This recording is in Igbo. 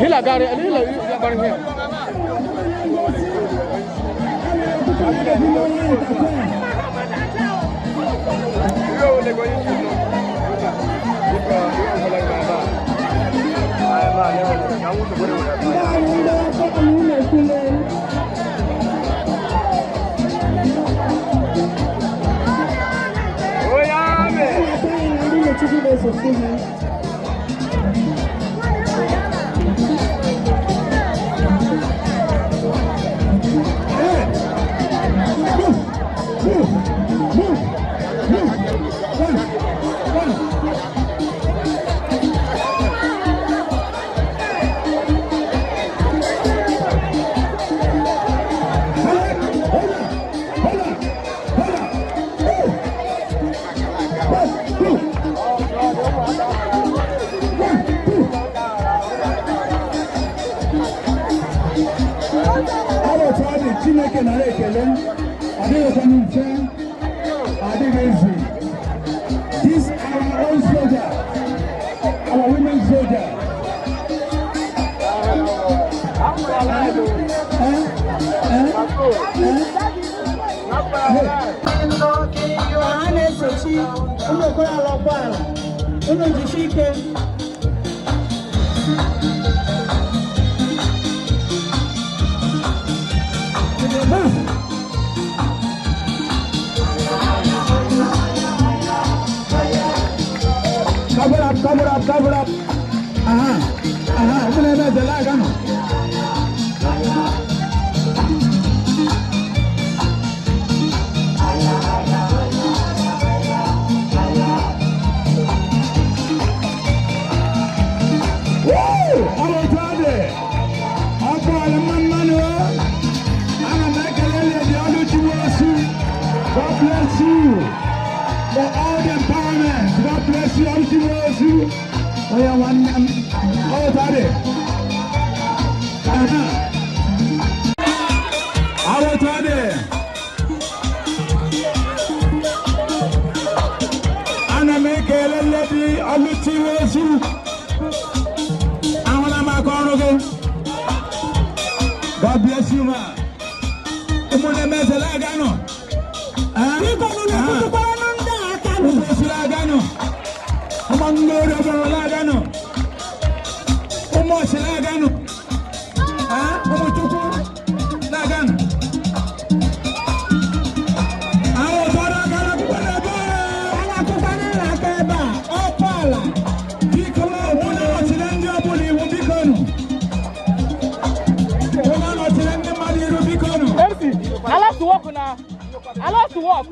Lila gari, lila gari here. This is our own soldier, our women soldier. Cover up. Open it up, the lag on. God bless you for all the empowerment. God bless you. Oh, yeah, one. Oh, daddy. Our daddy. Anna make a lady on the TV. I want to make on. God bless you, man. I'm going to make a lagano. I love to walk now. I love to walk.